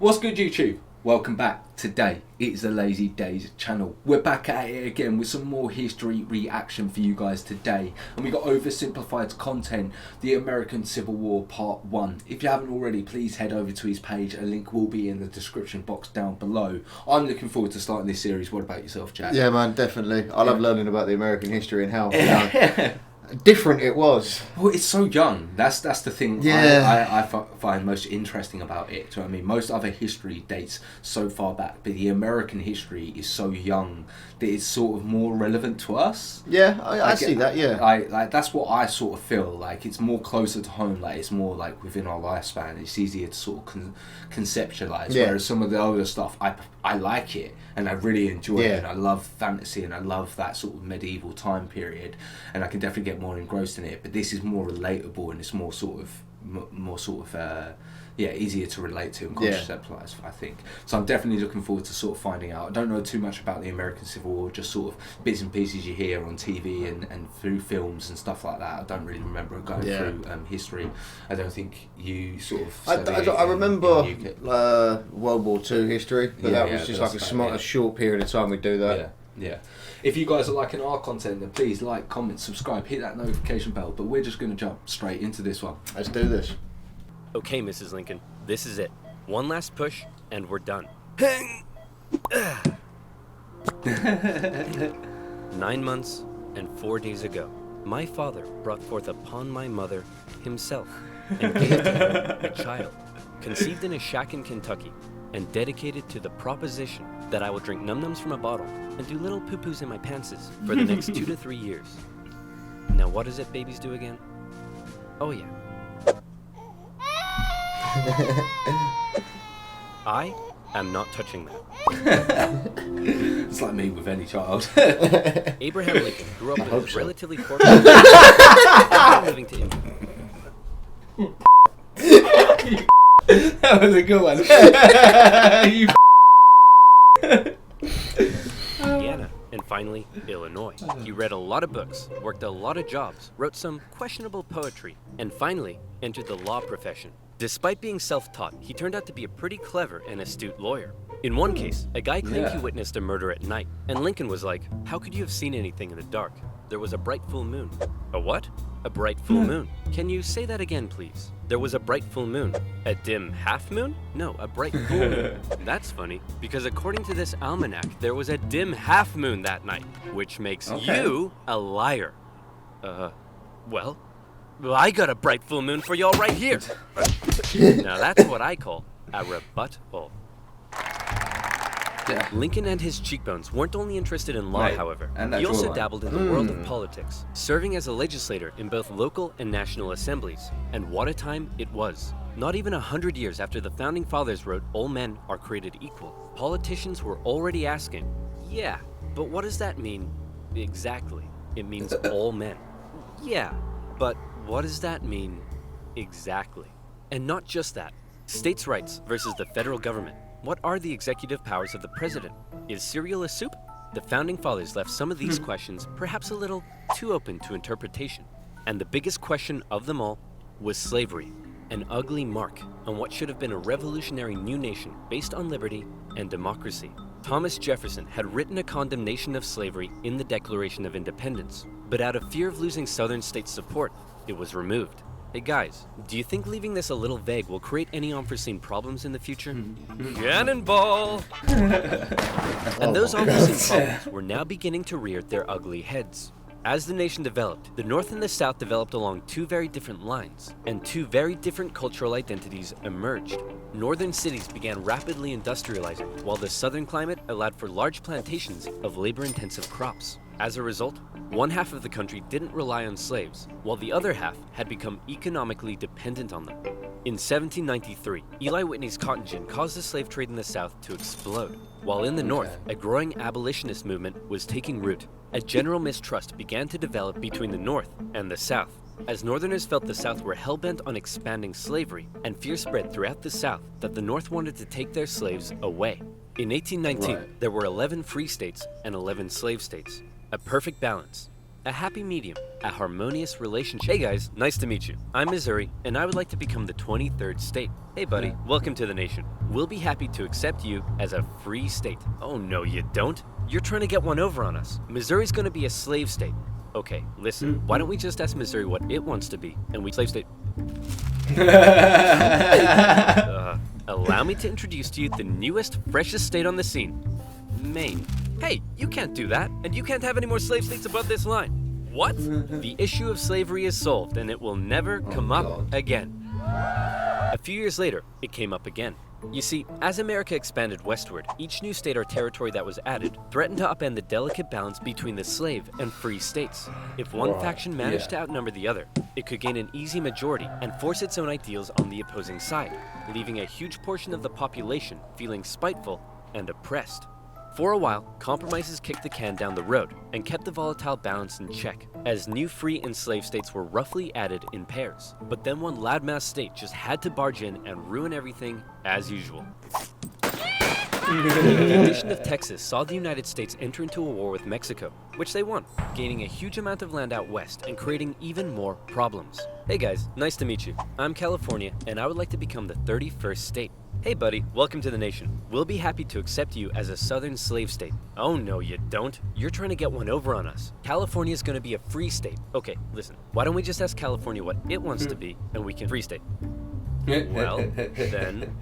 What's good, YouTube? Welcome back. Today it's the Lazy Daze channel. We're back at it again with some more history reaction for you guys today, and we got oversimplified content, the American Civil War Part 1. If you haven't already, please head over to his page. A link will be in the description box down below. I'm looking forward to starting this series. What about yourself, Jack? Yeah, man, definitely. I love learning about the American history and how different it was. Well, it's so young. That's the thing. Yeah. I find most interesting about it. Do you know what I mean? Most other history dates so far back, but the American history is so young that it's sort of more relevant to us. Yeah, I see that. Yeah, like that's what I sort of feel like. It's more closer to home. Like it's more like within our lifespan. It's easier to sort of conceptualize. Yeah. Whereas some of the older stuff, I like it and I really enjoy it. And I love fantasy and I love that sort of medieval time period. And I can definitely get more engrossed in it. But this is more relatable and it's more sort of easier to relate to and conceptualize, I think. So I'm definitely looking forward to sort of finding out. I don't know too much about the American Civil War, just sort of bits and pieces you hear on TV and through films and stuff like that. I don't really remember going through history. I don't think you sort of... I remember World War II history, but that was just like a short period of time we do that. Yeah. If you guys are liking our content, then please like, comment, subscribe, hit that notification bell. But we're just going to jump straight into this one. Let's do this. Okay, Mrs. Lincoln, this is it. One last push, and we're done. 9 months and 4 days ago, my father brought forth upon my mother himself, and gave to her a child, conceived in a shack in Kentucky, and dedicated to the proposition that I will drink num-nums from a bottle and do little poo-poos in my pantses for the next 2 to 3 years. Now what is it babies do again? Oh yeah. I am not touching that. It's like me with any child. Abraham Lincoln grew up with a relatively poor family, living to infamy. That was a good one. Indiana, and finally, Illinois. He read a lot of books, worked a lot of jobs, wrote some questionable poetry, and finally entered the law profession. Despite being self-taught, he turned out to be a pretty clever and astute lawyer. In one case, a guy claimed he witnessed a murder at night, and Lincoln was like, "How could you have seen anything in the dark? There was a bright full moon." A what? A bright full moon. Can you say that again, please? There was a bright full moon. A dim half moon? No, a bright full moon. That's funny, because according to this almanac, there was a dim half moon that night, which makes you a liar. Well, I got a bright full moon for y'all right here. Now that's what I call a rebuttal. Yeah. Lincoln and his cheekbones weren't only interested in law, however. He also dabbled in the world of politics, serving as a legislator in both local and national assemblies. And what a time it was. Not even 100 years after the Founding Fathers wrote, "All men are created equal," politicians were already asking, yeah, but what does that mean exactly? It means all men. Yeah, but what does that mean exactly? And not just that. States' rights versus the federal government. What are the executive powers of the president? Is cereal a soup? The Founding Fathers left some of these questions perhaps a little too open to interpretation. And the biggest question of them all was slavery, an ugly mark on what should have been a revolutionary new nation based on liberty and democracy. Thomas Jefferson had written a condemnation of slavery in the Declaration of Independence, but out of fear of losing Southern states' support, it was removed. Hey guys, do you think leaving this a little vague will create any unforeseen problems in the future? Cannonball! And those unforeseen problems were now beginning to rear their ugly heads. As the nation developed, the North and the South developed along two very different lines, and two very different cultural identities emerged. Northern cities began rapidly industrializing, while the Southern climate allowed for large plantations of labor-intensive crops. As a result, one half of the country didn't rely on slaves, while the other half had become economically dependent on them. In 1793, Eli Whitney's cotton gin caused the slave trade in the South to explode, while in the North, a growing abolitionist movement was taking root. A general mistrust began to develop between the North and the South, as Northerners felt the South were hell-bent on expanding slavery, and fear spread throughout the South that the North wanted to take their slaves away. In 1819, there were 11 free states and 11 slave states. A perfect balance. a happy medium, a harmonious relationship. Hey guys, nice to meet you. I'm Missouri, and I would like to become the 23rd state. Hey buddy, welcome to the nation. We'll be happy to accept you as a free state. Oh no, you don't. You're trying to get one over on us. Missouri's gonna be a slave state. Okay, listen, why don't we just ask Missouri what it wants to be, and we slave state. Allow me to introduce to you the newest, freshest state on the scene, Maine. Hey, you can't do that, and you can't have any more slave states above this line. What? The issue of slavery is solved, and it will never come up again. A few years later, it came up again. You see, as America expanded westward, each new state or territory that was added threatened to upend the delicate balance between the slave and free states. If one faction managed to outnumber the other, it could gain an easy majority and force its own ideals on the opposing side, leaving a huge portion of the population feeling spiteful and oppressed. For a while, compromises kicked the can down the road and kept the volatile balance in check, as new free and slave states were roughly added in pairs. But then one loudmouth state just had to barge in and ruin everything as usual. The addition of Texas saw the United States enter into a war with Mexico, which they won, gaining a huge amount of land out west and creating even more problems. Hey guys, nice to meet you. I'm California, and I would like to become the 31st state. Hey buddy, welcome to the nation. We'll be happy to accept you as a southern slave state. Oh no, you don't. You're trying to get one over on us. California's gonna be a free state. Okay, listen, why don't we just ask California what it wants to be, and we can free state. Well, then,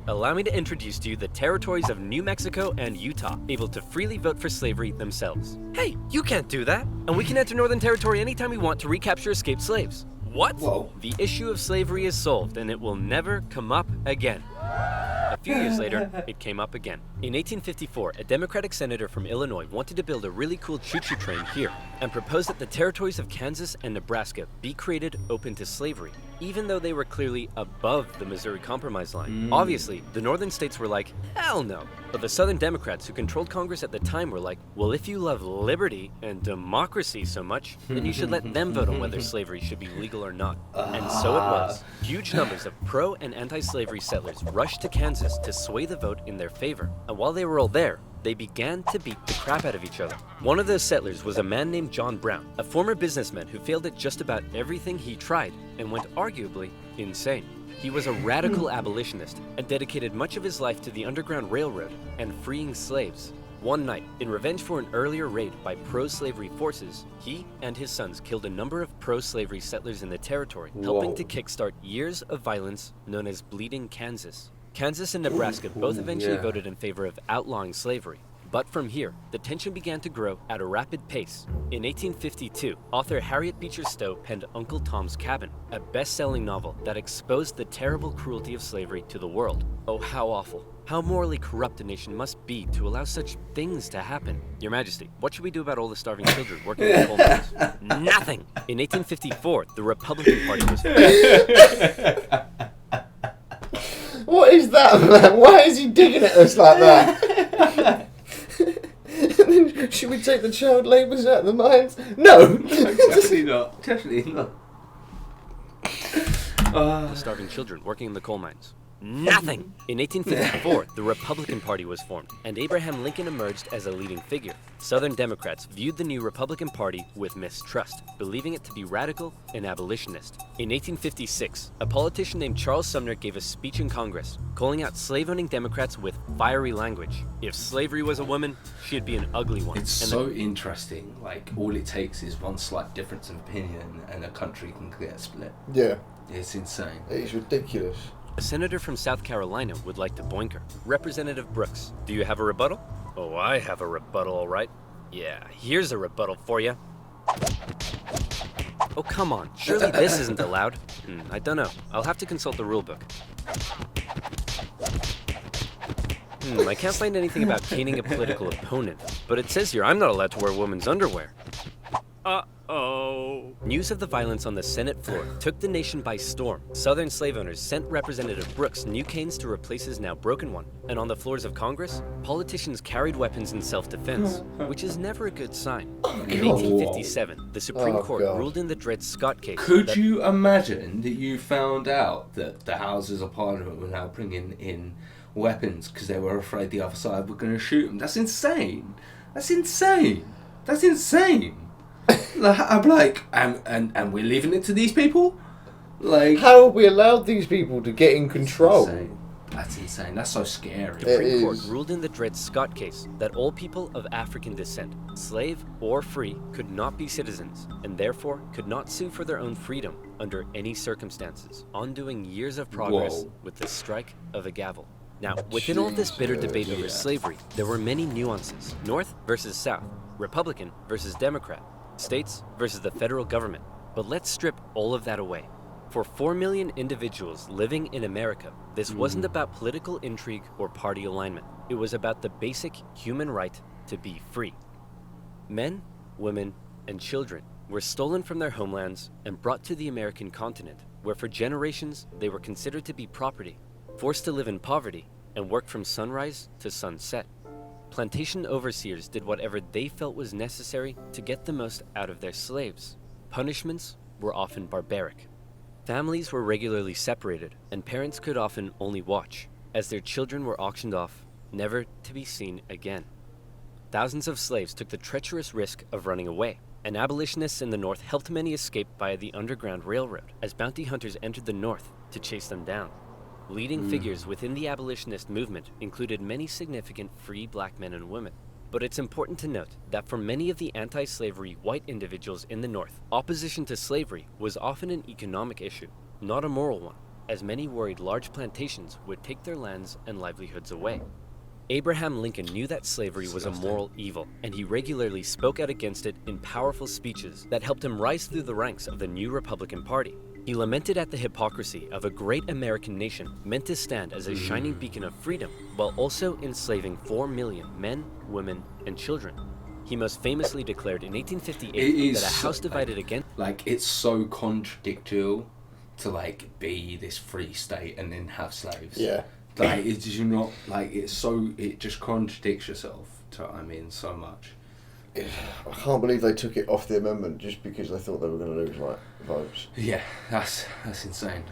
allow me to introduce to you the territories of New Mexico and Utah, able to freely vote for slavery themselves. Hey, you can't do that! And we can enter Northern Territory anytime we want to recapture escaped slaves. What? Whoa. The issue of slavery is solved, and it will never come up again. A few years later, it came up again. In 1854, a Democratic senator from Illinois wanted to build a really cool choo-choo train here and proposed that the territories of Kansas and Nebraska be created open to slavery, even though they were clearly above the Missouri Compromise line. Obviously, the northern states were like, hell no. But the southern Democrats who controlled Congress at the time were like, well, if you love liberty and democracy so much, then you should let them vote on whether slavery should be legal or not. And so it was. Huge numbers of pro and anti-slavery settlers rushed to Kansas to sway the vote in their favor. And while they were all there, they began to beat the crap out of each other. One of those settlers was a man named John Brown, a former businessman who failed at just about everything he tried and went arguably insane. He was a radical abolitionist and dedicated much of his life to the Underground Railroad and freeing slaves. One night, in revenge for an earlier raid by pro-slavery forces, he and his sons killed a number of pro-slavery settlers in the territory, helping to kickstart years of violence known as Bleeding Kansas. Kansas and Nebraska both eventually voted in favor of outlawing slavery. But from here, the tension began to grow at a rapid pace. In 1852, author Harriet Beecher Stowe penned Uncle Tom's Cabin, a best-selling novel that exposed the terrible cruelty of slavery to the world. Oh, how awful. How morally corrupt a nation must be to allow such things to happen. Your Majesty, what should we do about all the starving children working in the coal mines? Nothing! In 1854, the Republican Party was formed. What is that, man? Why is he digging at us like that? And then, should we take the child labourers out of the mines? No! Definitely not. Definitely not. The starving children working in the coal mines. Nothing! In 1854, the Republican Party was formed, and Abraham Lincoln emerged as a leading figure. Southern Democrats viewed the new Republican Party with mistrust, believing it to be radical and abolitionist. In 1856, a politician named Charles Sumner gave a speech in Congress, calling out slave-owning Democrats with fiery language. If slavery was a woman, she'd be an ugly one. It's so interesting. Like, all it takes is one slight difference of opinion, and a country can get split. Yeah. It's insane. It's ridiculous. A senator from South Carolina would like to boinker. Representative Brooks, do you have a rebuttal? Oh, I have a rebuttal, all right. Yeah, here's a rebuttal for you. Oh, come on. Surely this isn't allowed. I don't know. I'll have to consult the rule book. I can't find anything about caning a political opponent, but it says here I'm not allowed to wear women's underwear. Uh-oh. News of the violence on the Senate floor took the nation by storm. Southern slave owners sent Representative Brooks new canes to replace his now broken one. And on the floors of Congress, politicians carried weapons in self-defense, which is never a good sign. In 1857, the Supreme Court ruled in the Dred Scott case. Could you imagine that you found out that the Houses of Parliament were now bringing in weapons because they were afraid the other side were going to shoot them? That's insane. That's insane. That's insane. I'm like, and we're leaving it to these people? Like, how have we allowed these people to get in control? That's insane. That's so scary. The Supreme Court ruled in the Dred Scott case that all people of African descent, slave or free, could not be citizens, and therefore could not sue for their own freedom under any circumstances, undoing years of progress with the strike of a gavel. Now, within all this bitter debate over slavery, there were many nuances. North versus South, Republican versus Democrat, states versus the federal government. But let's strip all of that away. For 4 million individuals living in America, this wasn't about political intrigue or party alignment. It was about the basic human right to be free. Men, women, and children were stolen from their homelands and brought to the American continent, where for generations they were considered to be property, forced to live in poverty, and work from sunrise to sunset. Plantation overseers did whatever they felt was necessary to get the most out of their slaves. Punishments were often barbaric. Families were regularly separated, and parents could often only watch, as their children were auctioned off, never to be seen again. Thousands of slaves took the treacherous risk of running away, and abolitionists in the North helped many escape via the Underground Railroad, as bounty hunters entered the North to chase them down. Leading figures within the abolitionist movement included many significant free black men and women. But it's important to note that for many of the anti-slavery white individuals in the North, opposition to slavery was often an economic issue, not a moral one, as many worried large plantations would take their lands and livelihoods away. Abraham Lincoln knew that slavery was a moral evil, and he regularly spoke out against it in powerful speeches that helped him rise through the ranks of the new Republican Party. He lamented at the hypocrisy of a great American nation meant to stand as a shining beacon of freedom, while also enslaving 4 million men, women, and children. He most famously declared in 1858 that a house divided against... Like, it's so contradictory to, like, be this free state and then have slaves. Yeah. Like, it's you not, like, it's so, it just contradicts yourself, to what I mean, so much. I can't believe they took it off the amendment just because they thought they were going to lose, like, votes. Yeah, that's insane.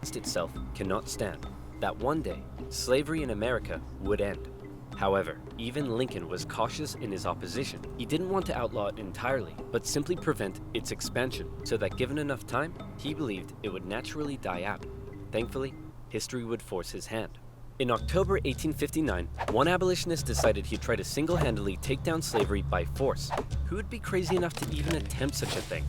Itself cannot stand that one day slavery in America would end. However, even Lincoln was cautious in his opposition. He didn't want to outlaw it entirely, but simply prevent its expansion, so that given enough time, he believed it would naturally die out. Thankfully, history would force his hand. In October 1859, one abolitionist decided he'd try to single-handedly take down slavery by force. Who would be crazy enough to even attempt such a thing?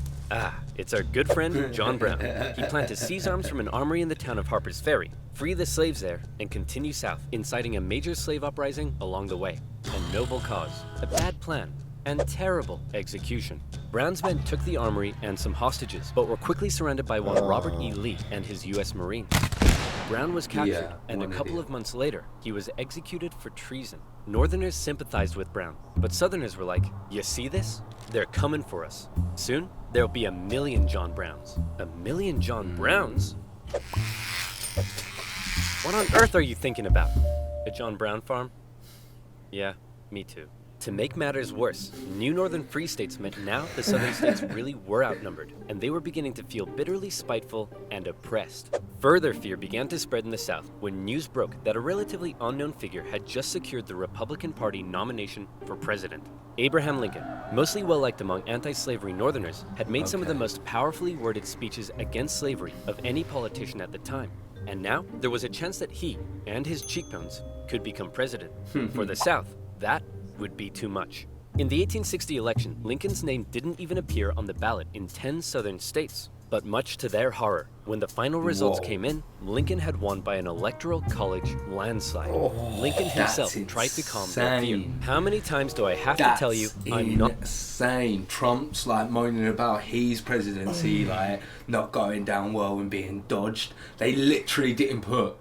It's our good friend, John Brown. He planned to seize arms from an armory in the town of Harper's Ferry, free the slaves there, and continue south, inciting a major slave uprising along the way. A noble cause, a bad plan, and terrible execution. Brown's men took the armory and some hostages, but were quickly surrounded by one Robert E. Lee and his U.S. Marines. Brown was captured, and a couple of months later, he was executed for treason. Northerners sympathized with Brown, but Southerners were like, you see this? They're coming for us. Soon, there'll be 1 million John Browns. 1 million John Browns? What on earth are you thinking about? A John Brown farm? Yeah, me too. To make matters worse, new northern free states meant now the southern states really were outnumbered, and they were beginning to feel bitterly spiteful and oppressed. Further fear began to spread in the South when news broke that a relatively unknown figure had just secured the Republican Party nomination for president. Abraham Lincoln, mostly well-liked among anti-slavery Northerners, had made some of the most powerfully worded speeches against slavery of any politician at the time. And now, there was a chance that he, and his cheekbones, could become president. For the South, that would be too much. In the 1860 election, Lincoln's name didn't even appear on the ballot in 10 southern states. But much to their horror, when the final results came in, Lincoln had won by an electoral college landslide. Lincoln himself tried to calm their fear. How many times do I have to tell you I'm not insane? Trump's like moaning about his presidency like not going down well and being dodged. They literally didn't put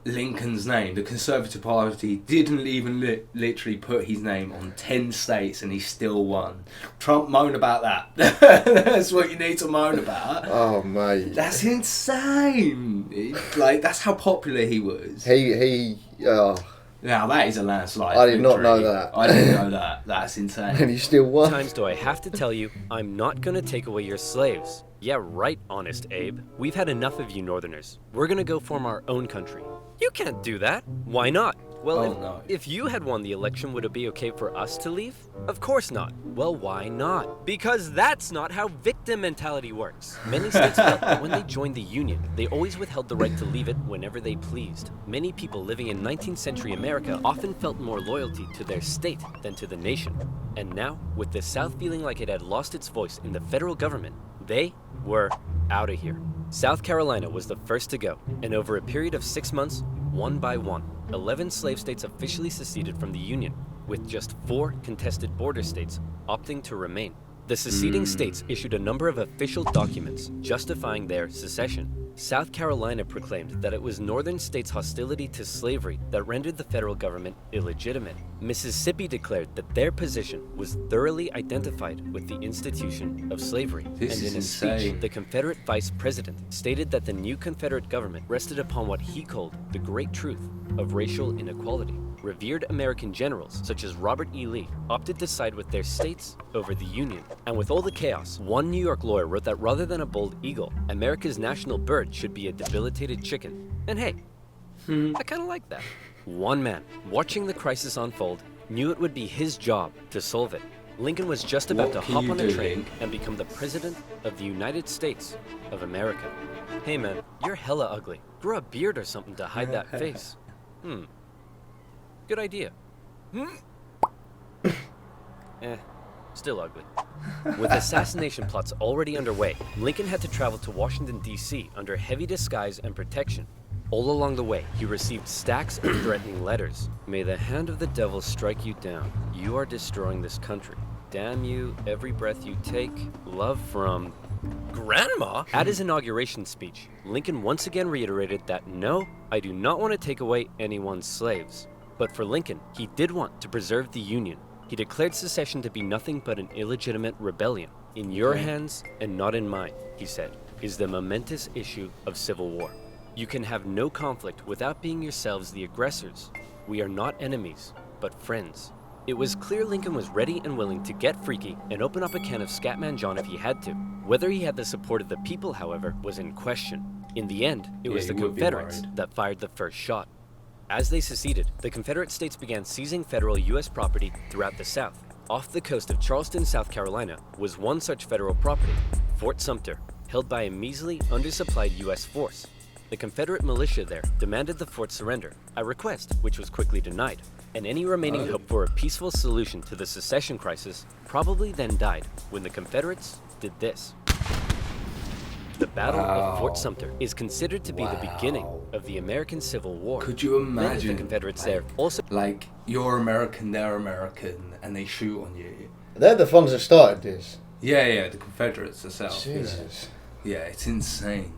Lincoln's name. The Conservative Party didn't even literally put his name on 10 states and he still won. Trump moan about that. That's what you need to moan about. Oh mate, that's insane. Like, that's how popular he was. Now that is a landslide. I did not know that. I didn't know that. That's insane. And he still won. Times do I have to tell you I'm not gonna take away your slaves? Yeah, right, Honest Abe. We've had enough of you Northerners. We're gonna go form our own country. You can't do that. Why not? Well, if you had won the election, would it be okay for us to leave? Of course not. Well, why not? Because that's not how victim mentality works. Many states felt that when they joined the Union, they always withheld the right to leave it whenever they pleased. Many people living in 19th century America often felt more loyalty to their state than to the nation. And now, with the South feeling like it had lost its voice in the federal government, they were out of here. South Carolina was the first to go, and over a period of 6 months, one by one, 11 slave states officially seceded from the Union, with just 4 contested border states opting to remain. The seceding states issued a number of official documents justifying their secession. South Carolina proclaimed that it was northern states' hostility to slavery that rendered the federal government illegitimate. Mississippi declared that their position was thoroughly identified with the institution of slavery. And in a speech, the Confederate vice president stated that the new Confederate government rested upon what he called the great truth of racial inequality. Revered American generals, such as Robert E. Lee, opted to side with their states over the Union. And with all the chaos, one New York lawyer wrote that rather than a bald eagle, America's national bird should be a debilitated chicken. And hey, I kind of like that. One man, watching the crisis unfold, knew it would be his job to solve it. Lincoln was just about to hop on a train and become the President of the United States of America. Hey man, you're hella ugly. Grow a beard or something to hide that face. Good idea. Still ugly. With assassination plots already underway, Lincoln had to travel to Washington, D.C. under heavy disguise and protection. All along the way, he received stacks of threatening letters. May the hand of the devil strike you down. You are destroying this country. Damn you, every breath you take. Love from... Grandma? At his inauguration speech, Lincoln once again reiterated that no, I do not want to take away anyone's slaves. But for Lincoln, he did want to preserve the Union. He declared secession to be nothing but an illegitimate rebellion. In your hands and not in mine, he said, is the momentous issue of civil war. You can have no conflict without being yourselves the aggressors. We are not enemies, but friends. It was clear Lincoln was ready and willing to get freaky and open up a can of Scatman John if he had to. Whether he had the support of the people, however, was in question. In the end, it was the Confederates that fired the first shot. As they seceded, the Confederate states began seizing federal U.S. property throughout the South. Off the coast of Charleston, South Carolina, was one such federal property, Fort Sumter, held by a measly, undersupplied U.S. force. The Confederate militia there demanded the fort surrender, a request which was quickly denied, and any remaining hope for a peaceful solution to the secession crisis probably then died when the Confederates did this. The Battle of Fort Sumter is considered to be the beginning of the American Civil War. Could you imagine? Many of the Confederates there also... Like, you're American, they're American, and they shoot on you. They're the ones that started this. Yeah, the Confederates themselves. Jesus. Yeah, it's insane.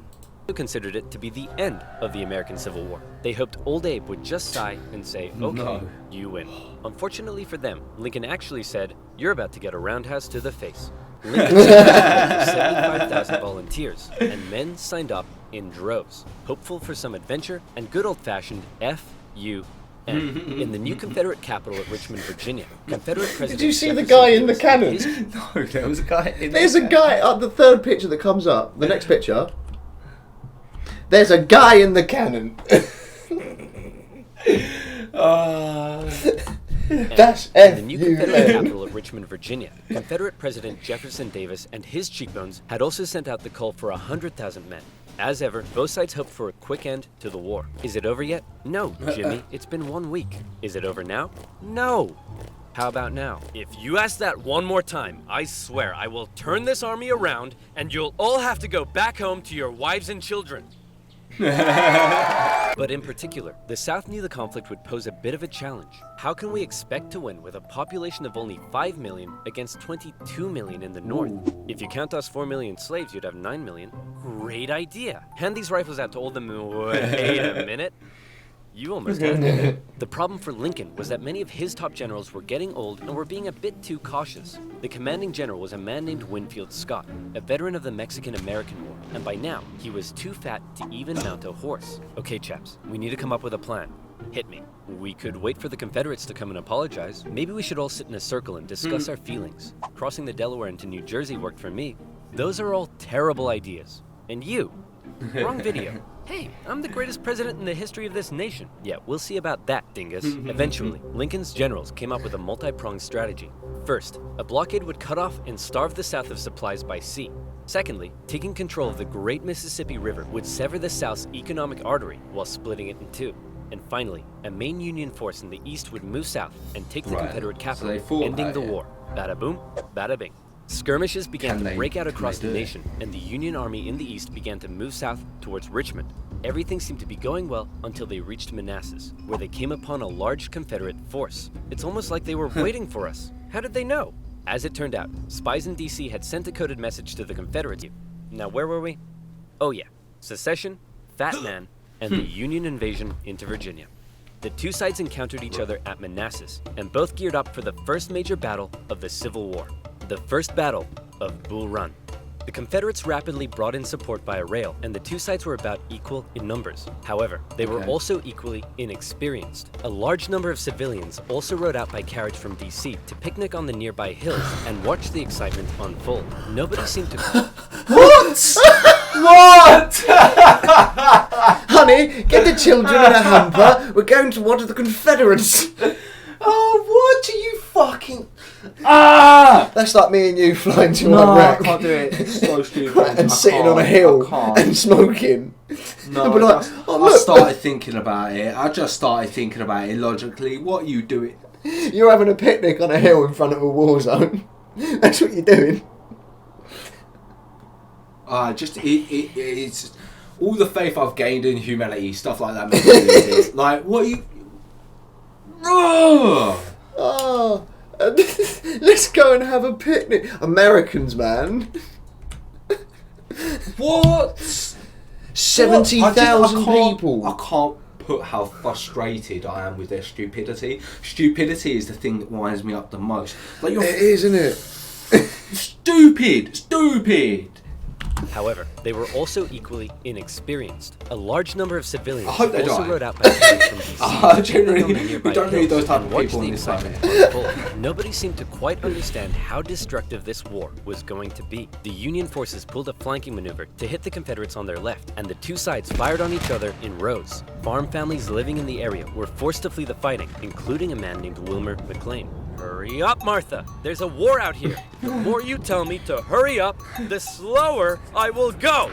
Considered it to be the end of the American Civil War. They hoped Old Abe would just sigh and say, okay, you win. Unfortunately for them, Lincoln actually said, you're about to get a roundhouse to the face. Lincoln sent 75,000 volunteers, and men signed up in droves, hopeful for some adventure and good old-fashioned F-U-N. In the new Confederate capital at Richmond, Virginia, Confederate President... Did you see the guy in the cannon? No, there was a guy in There's a guy at the third picture that comes up. The next picture. There's a guy in the cannon. That's in the new Confederate capital at Richmond, Virginia, Confederate President Jefferson Davis and his cheekbones had also sent out the call for 100,000 men. As ever, both sides hoped for a quick end to the war. Is it over yet? No, Jimmy, it's been 1 week. Is it over now? No. How about now? If you ask that one more time, I swear I will turn this army around and you'll all have to go back home to your wives and children. But in particular, the South knew the conflict would pose a bit of a challenge. How can we expect to win with a population of only 5 million against 22 million in the North? If you count us 4 million slaves, you'd have 9 million. Great idea. Hand these rifles out to all the Wait a minute. You almost had it. The problem for Lincoln was that many of his top generals were getting old and were being a bit too cautious. The commanding general was a man named Winfield Scott, a veteran of the Mexican-American War, and by now, he was too fat to even mount a horse. Okay, chaps, we need to come up with a plan. Hit me. We could wait for the Confederates to come and apologize. Maybe we should all sit in a circle and discuss our feelings. Crossing the Delaware into New Jersey worked for me. Those are all terrible ideas. And you, Wrong video. Hey, I'm the greatest president in the history of this nation. Yeah, we'll see about that, dingus. Eventually, Lincoln's generals came up with a multi-pronged strategy. First, a blockade would cut off and starve the South of supplies by sea. Secondly, taking control of the Great Mississippi River would sever the South's economic artery while splitting it in two. And finally, a main Union force in the East would move south and take the Confederate capital, ending the war. Bada boom, bada bing. Skirmishes began to break out across the nation, and the Union Army in the East began to move south towards Richmond. Everything seemed to be going well until they reached Manassas, where they came upon a large Confederate force. It's almost like they were waiting for us. How did they know? As it turned out, spies in D.C. had sent a coded message to the Confederates. Now where were we? Oh yeah, secession, Fat Man, and the Union invasion into Virginia. The two sides encountered each other at Manassas, and both geared up for the first major battle of the Civil War. The First Battle of Bull Run. The Confederates rapidly brought in support via rail, and the two sides were about equal in numbers. However, they were also equally inexperienced. A large number of civilians also rode out by carriage from D.C. to picnic on the nearby hills and watch the excitement unfold. Nobody seemed to... What? What? Honey, get the children in a hamper. We're going to watch the Confederates. Oh, what are you fucking... Ah! That's like me and you flying to No, Iraq. I can't do it. It's so stupid. And sitting on a hill and smoking. No, and we're like, I started thinking about it. I just started thinking about it logically. What are you doing? You're having a picnic on a hill in front of a war zone. That's what you're doing. It's all the faith I've gained in humanity, stuff like that makes me lose it. Like, what are you... Oh, let's go and have a picnic. Americans, man. What? 70,000 people. I can't put how frustrated I am with their stupidity. Stupidity is the thing that winds me up the most. Like, It is, isn't it? Stupid. However, they were also equally inexperienced. A large number of civilians I hope they also die. rode out by carriage from D.C. Generally, we don't need those type of people in this planet. Nobody seemed to quite understand how destructive this war was going to be. The Union forces pulled a flanking maneuver to hit the Confederates on their left, and the two sides fired on each other in rows. Farm families living in the area were forced to flee the fighting, including a man named Wilmer McLean. Hurry up, Martha! There's a war out here! The more you tell me to hurry up, the slower I will go!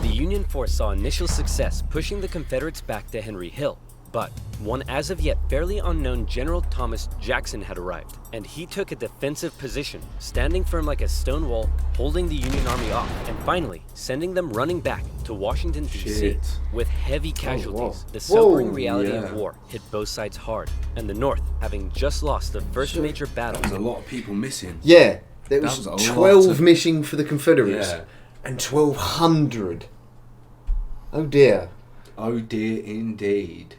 The Union force saw initial success pushing the Confederates back to Henry Hill, but one as of yet fairly unknown General Thomas Jackson had arrived, and he took a defensive position, standing firm like a stone wall, holding the Union Army off, and finally sending them running back to Washington, D.C. With heavy casualties. The sobering reality of war hit both sides hard, and the North, having just lost the first major battle... There's a lot of people missing. Yeah, there was 12 missing for the Confederates, and 1,200. Oh dear. Oh dear indeed.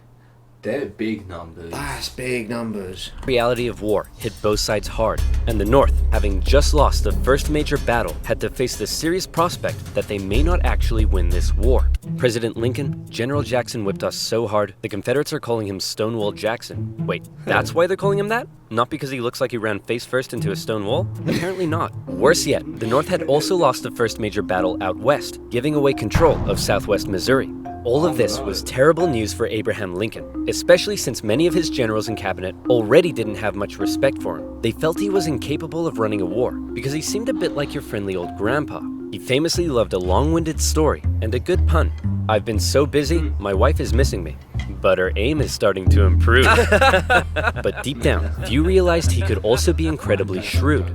They're big numbers. That's big numbers. Reality of war hit both sides hard, and the North, having just lost the first major battle, had to face the serious prospect that they may not actually win this war. President Lincoln, General Jackson whipped us so hard, the Confederates are calling him Stonewall Jackson. Wait, that's why they're calling him that? Not because he looks like he ran face first into a stone wall? Apparently not. Worse yet, the North had also lost the first major battle out west, giving away control of southwest Missouri. All of this was terrible news for Abraham Lincoln, especially since many of his generals and cabinet already didn't have much respect for him. They felt he was incapable of running a war because he seemed a bit like your friendly old grandpa. He famously loved a long-winded story and a good pun. I've been so busy, my wife is missing me, but her aim is starting to improve. But deep down, few realized he could also be incredibly shrewd.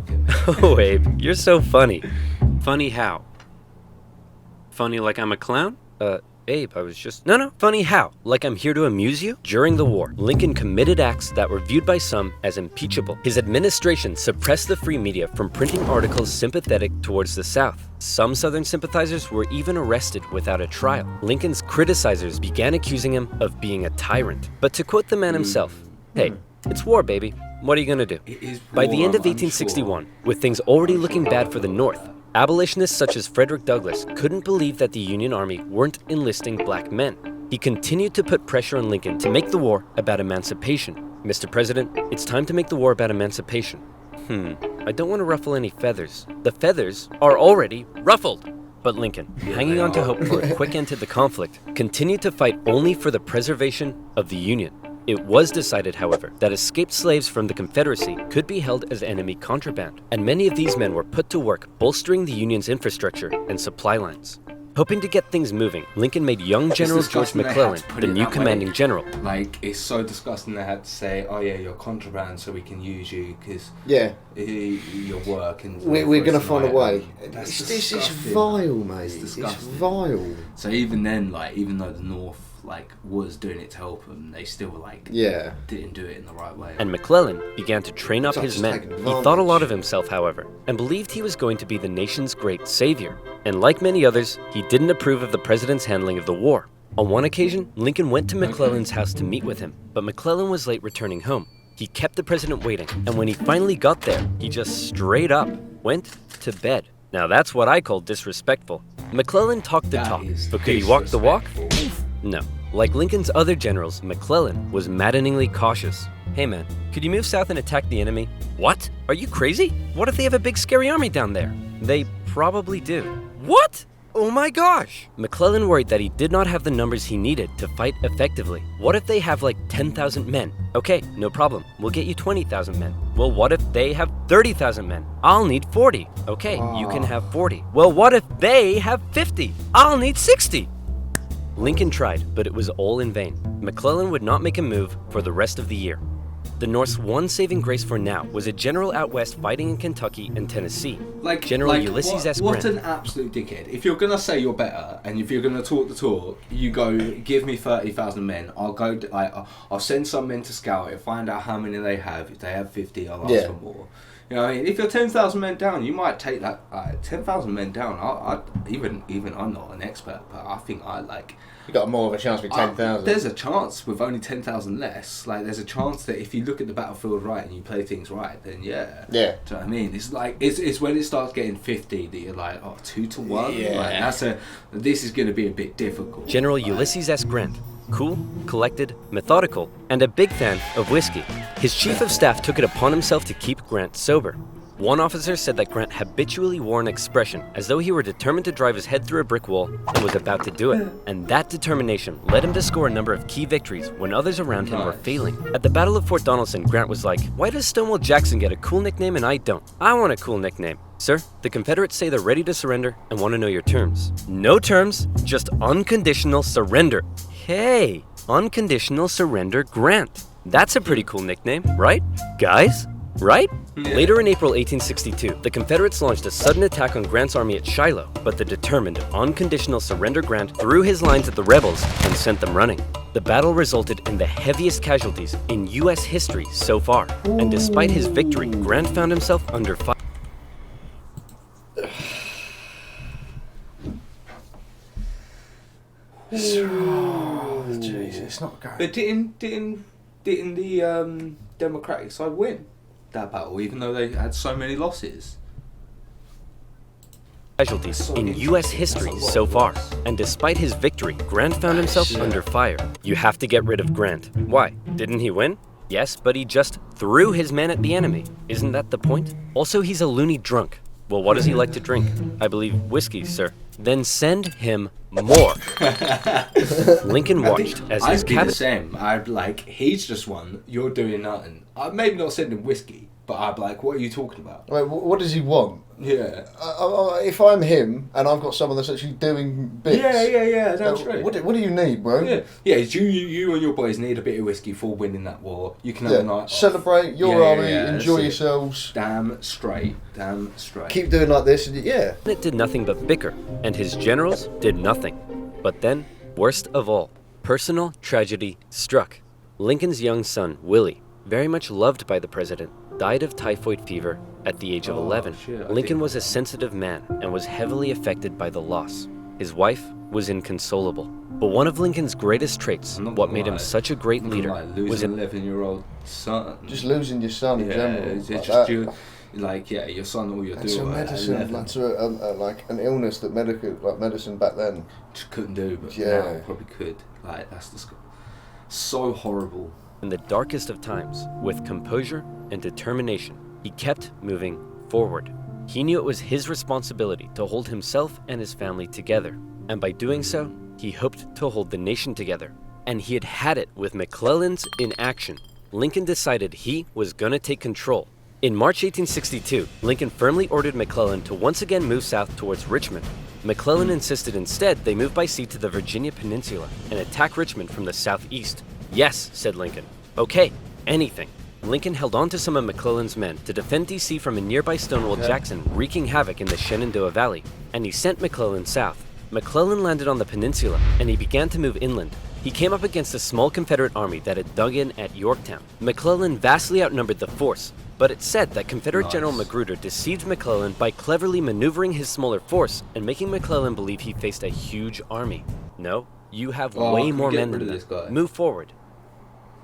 Oh, Abe, you're so funny. Funny how? Funny like I'm a clown? Abe, I was just... No, funny how? Like I'm here to amuse you? During the war, Lincoln committed acts that were viewed by some as impeachable. His administration suppressed the free media from printing articles sympathetic towards the South. Some Southern sympathizers were even arrested without a trial. Lincoln's criticizers began accusing him of being a tyrant. But to quote the man himself, hey, it's war, baby. What are you gonna do? By the end of 1861, with things already looking bad for the North, abolitionists such as Frederick Douglass couldn't believe that the Union Army weren't enlisting black men. He continued to put pressure on Lincoln to make the war about emancipation. Mr. President, it's time to make the war about emancipation. I don't want to ruffle any feathers. The feathers are already ruffled. But Lincoln, hanging on to hope for a quick end to the conflict, continued to fight only for the preservation of the Union. It was decided, however, that escaped slaves from the Confederacy could be held as enemy contraband, and many of these men were put to work bolstering the Union's infrastructure and supply lines. Hoping to get things moving, Lincoln made young General George McClellan the new commanding general. Like, it's so disgusting they had to say, oh yeah, you're contraband, so we can use you because your work. And we're going to find a way. This is vile, mate. It's vile. So even then, like, even though the North was doing it to help them, they still didn't do it in the right way. And McClellan began to train up his men. He thought a lot of himself, however, and believed he was going to be the nation's great savior. And like many others, he didn't approve of the president's handling of the war. On one occasion, Lincoln went to McClellan's house to meet with him, but McClellan was late returning home. He kept the president waiting, and when he finally got there, he just straight up went to bed. Now that's what I call disrespectful. McClellan talked the talk, but could he walk the walk? No. Like Lincoln's other generals, McClellan was maddeningly cautious. Hey man, could you move south and attack the enemy? What? Are you crazy? What if they have a big scary army down there? They probably do. What? Oh my gosh! McClellan worried that he did not have the numbers he needed to fight effectively. What if they have like 10,000 men? Okay, no problem. We'll get you 20,000 men. Well, what if they have 30,000 men? I'll need 40. Okay, you can have 40. Well, what if they have 50? I'll need 60. Lincoln tried, but it was all in vain. McClellan would not make a move for the rest of the year. The North's one saving grace for now was a general out west fighting in Kentucky and Tennessee, General Ulysses S. Grant. What an absolute dickhead. If you're going to say you're better, and if you're going to talk the talk, you go, give me 30,000 men, I'll send some men to scout it, find out how many they have. If they have 50, I'll ask for more. You know what I mean? If you're 10,000 men down, you might take that 10,000 men down. Even I'm not an expert, but I think you got more of a chance with 10,000. There's a chance with only 10,000 less. There's a chance that if you look at the battlefield right and you play things right, then yeah. Do you know what I mean? It's it's when it starts getting 50 that you're like, 2 to 1. Yeah. This is going to be a bit difficult. General Ulysses S. Grant. Cool, collected, methodical, and a big fan of whiskey. His chief of staff took it upon himself to keep Grant sober. One officer said that Grant habitually wore an expression as though he were determined to drive his head through a brick wall and was about to do it. And that determination led him to score a number of key victories when others around him were failing. At the Battle of Fort Donelson, Grant was like, "Why does Stonewall Jackson get a cool nickname and I don't? I want a cool nickname." "Sir, the Confederates say they're ready to surrender and want to know your terms." "No terms, just unconditional surrender." Hey, unconditional surrender Grant. That's a pretty cool nickname, right? Guys? Right? Yeah. Later in April 1862, the Confederates launched a sudden attack on Grant's army at Shiloh, but the determined, unconditional surrender Grant threw his lines at the rebels and sent them running. The battle resulted in the heaviest casualties in U.S. history so far, and despite his victory, Grant found himself under fire. Jesus, it's not going. But didn't the Democratic side win that battle, even though they had so many losses? Casualties in U.S. history so far, and despite his victory, Grant found himself under fire. You have to get rid of Grant. Why? Didn't he win? Yes, but he just threw his men at the enemy. Isn't that the point? Also, he's a loony drunk. Well, what does he like to drink? I believe whiskey, sir. Then send him more. Lincoln watched as his cabinet... I'd be the same. I'd be like, he's just won, you're doing nothing. I'd maybe not send him whiskey, but I'd be like, what are you talking about? Wait, what does he want? Yeah. If I'm him and I've got someone that's actually doing bits... Yeah, that's right. What do you need, bro? Yeah, you and your boys need a bit of whiskey for winning that war. You can have a night off. Celebrate your army, enjoy yourselves. Damn straight. Keep doing like this, and It did nothing but bicker, and his generals did nothing. But then, worst of all, personal tragedy struck. Lincoln's young son, Willie, very much loved by the president, died of typhoid fever at the age of 11. Lincoln was a sensitive man and was heavily affected by the loss. His wife was inconsolable. But one of Lincoln's greatest traits, what made him such a great leader, was an 11-year-old son. Just losing your son in general. It's just your son, all you're doing. To medicine, like an illness that medicine back then just couldn't do, but now probably could. That's so horrible. In the darkest of times, with composure and determination, he kept moving forward. He knew it was his responsibility to hold himself and his family together, and by doing so, he hoped to hold the nation together. And he had it with McClellan's inaction. Lincoln decided he was gonna take control. In March 1862, Lincoln firmly ordered McClellan to once again move south towards Richmond. McClellan insisted instead they move by sea to the Virginia Peninsula and attack Richmond from the southeast. Yes, said Lincoln. Okay, anything. Lincoln held on to some of McClellan's men to defend D.C. from a nearby Stonewall Jackson wreaking havoc in the Shenandoah Valley, and he sent McClellan south. McClellan landed on the peninsula, and he began to move inland. He came up against a small Confederate army that had dug in at Yorktown. McClellan vastly outnumbered the force, but it's said that Confederate General Magruder deceived McClellan by cleverly maneuvering his smaller force and making McClellan believe he faced a huge army. No, you have way more men than that. Move forward.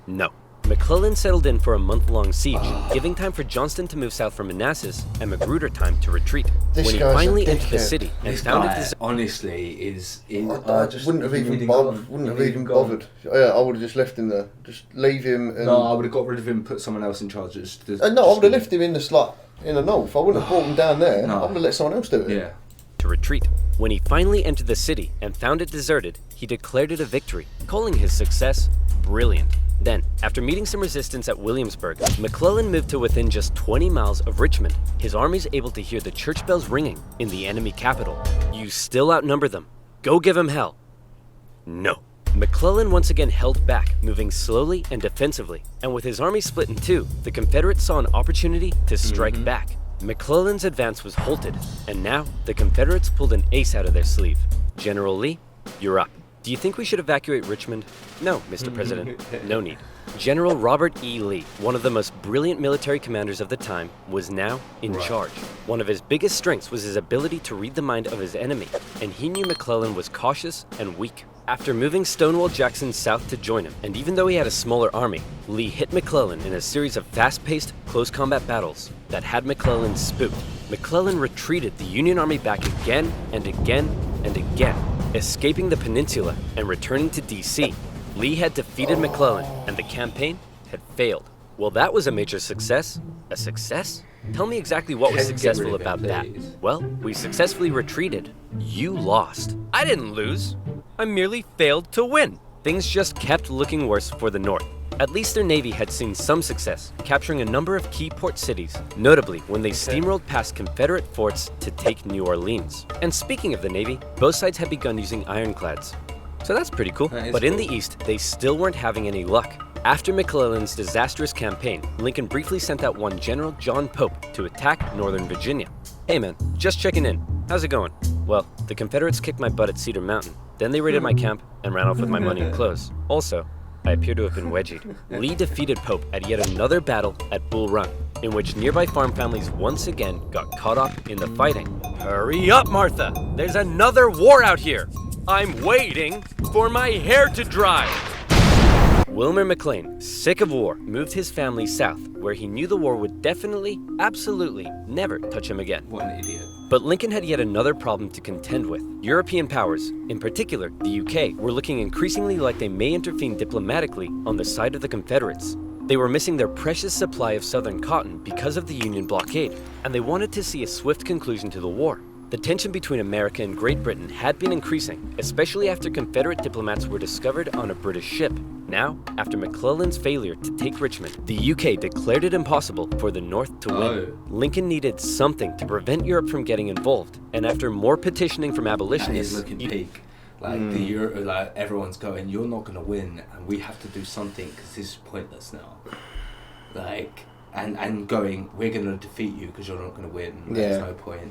No. McClellan settled in for a month-long siege, giving time for Johnston to move south from Manassas and Magruder time to retreat. When he finally entered the city and found it, honestly, I just wouldn't have even bothered. I would have just left him there. Just leave him. And no, I would have got rid of him, put someone else in charge. No, I would have left him in the slot in the north. I wouldn't have brought him down there. No. I would have let someone else do it. Yeah. To retreat. When he finally entered the city and found it deserted, he declared it a victory, calling his success brilliant. Then, after meeting some resistance at Williamsburg, McClellan moved to within just 20 miles of Richmond. His army's able to hear the church bells ringing in the enemy capital. You still outnumber them. Go give him hell. No. McClellan once again held back, moving slowly and defensively. And with his army split in two, the Confederates saw an opportunity to strike back. McClellan's advance was halted, and now the Confederates pulled an ace out of their sleeve. General Lee, you're up. Do you think we should evacuate Richmond? No, Mr. President, no need. General Robert E. Lee, one of the most brilliant military commanders of the time, was now in charge. One of his biggest strengths was his ability to read the mind of his enemy, and he knew McClellan was cautious and weak. After moving Stonewall Jackson south to join him, and even though he had a smaller army, Lee hit McClellan in a series of fast-paced, close combat battles that had McClellan spooked. McClellan retreated the Union Army back again and again and again, escaping the peninsula and returning to D.C. Lee had defeated McClellan, and the campaign had failed. Well, that was a major success. A success? Tell me exactly what was successful about that. Well, we successfully retreated. You lost. I didn't lose. I merely failed to win. Things just kept looking worse for the North. At least their navy had seen some success, capturing a number of key port cities, notably when they steamrolled past Confederate forts to take New Orleans. And speaking of the navy, both sides had begun using ironclads. So that's pretty cool. But in the east, they still weren't having any luck. After McClellan's disastrous campaign, Lincoln briefly sent out one General John Pope to attack Northern Virginia. Hey man, just checking in. How's it going? Well, the Confederates kicked my butt at Cedar Mountain. Then they raided my camp and ran off with my money and clothes. Also, I appear to have been wedgied. Lee defeated Pope at yet another battle at Bull Run, in which nearby farm families once again got caught up in the fighting. Hurry up, Martha! There's another war out here! I'm waiting for my hair to dry! Wilmer McLean, sick of war, moved his family south, where he knew the war would definitely, absolutely, never touch him again. What an idiot. But Lincoln had yet another problem to contend with. European powers, in particular the UK, were looking increasingly like they may intervene diplomatically on the side of the Confederates. They were missing their precious supply of southern cotton because of the Union blockade, and they wanted to see a swift conclusion to the war. The tension between America and Great Britain had been increasing, especially after Confederate diplomats were discovered on a British ship. Now, after McClellan's failure to take Richmond, the UK declared it impossible for the North to win. Lincoln needed something to prevent Europe from getting involved, and after more petitioning from abolitionists, looking peak. Like everyone's going, you're not going to win, and we have to do something because this is pointless now. Like, and going, we're going to defeat you because you're not going to win. There's no point.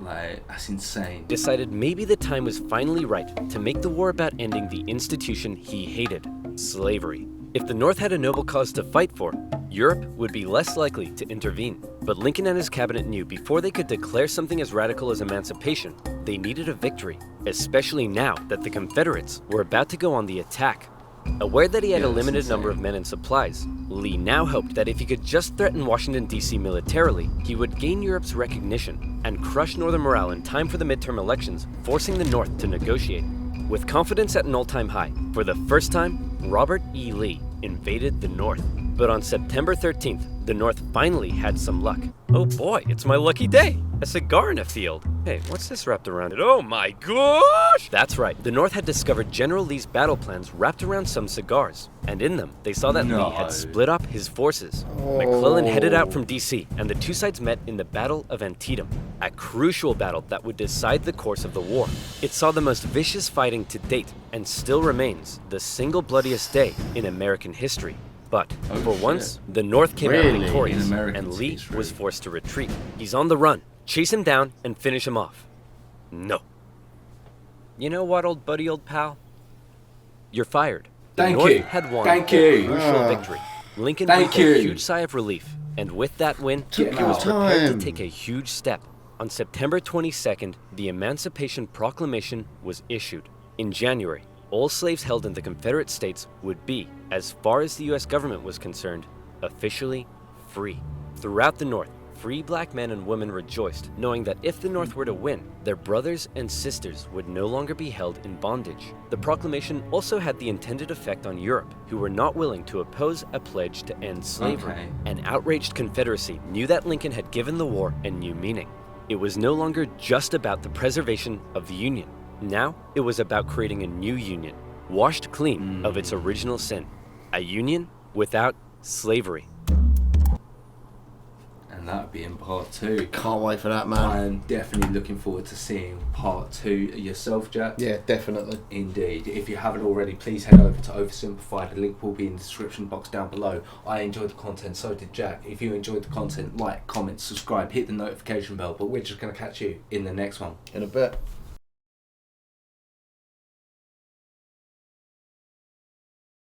Like, that's insane. Decided maybe the time was finally right to make the war about ending the institution he hated, slavery. If the North had a noble cause to fight for, Europe would be less likely to intervene. But Lincoln and his cabinet knew before they could declare something as radical as emancipation, they needed a victory, especially now that the Confederates were about to go on the attack. Aware that he had a limited number of men and supplies, Lee now hoped that if he could just threaten Washington, D.C. militarily, he would gain Europe's recognition and crush Northern morale in time for the midterm elections, forcing the North to negotiate. With confidence at an all-time high, for the first time, Robert E. Lee invaded the North. But on September 13th, the North finally had some luck. Oh boy, it's my lucky day. A cigar in a field. Hey, what's this wrapped around it? Oh my gosh! That's right, the North had discovered General Lee's battle plans wrapped around some cigars. And in them, they saw that Lee had split up his forces. McClellan headed out from DC, and the two sides met in the Battle of Antietam, a crucial battle that would decide the course of the war. It saw the most vicious fighting to date, and still remains the single bloodiest day in American history. But, for once, the North came out victorious, and Lee was forced to retreat. He's on the run. Chase him down and finish him off. No. You know what, old buddy, old pal? You're fired. The North had won a crucial victory. Lincoln breathed a huge sigh of relief, and with that win, he was prepared to take a huge step. On September 22nd, the Emancipation Proclamation was issued. In January, all slaves held in the Confederate States would be, as far as the U.S. government was concerned, officially free. Throughout the North, free black men and women rejoiced, knowing that if the North were to win, their brothers and sisters would no longer be held in bondage. The proclamation also had the intended effect on Europe, who were not willing to oppose a pledge to end slavery. An outraged Confederacy knew that Lincoln had given the war a new meaning. It was no longer just about the preservation of the Union. Now, it was about creating a new Union, washed clean of its original sin. A Union without slavery. And that'll be in part 2. Can't wait for that, man. I am definitely looking forward to seeing part 2 yourself, Jack. Yeah, definitely. Indeed. If you haven't already, please head over to Oversimplified. The link will be in the description box down below. I enjoyed the content, so did Jack. If you enjoyed the content, like, comment, subscribe, hit the notification bell. But we're just going to catch you in the next one. In a bit.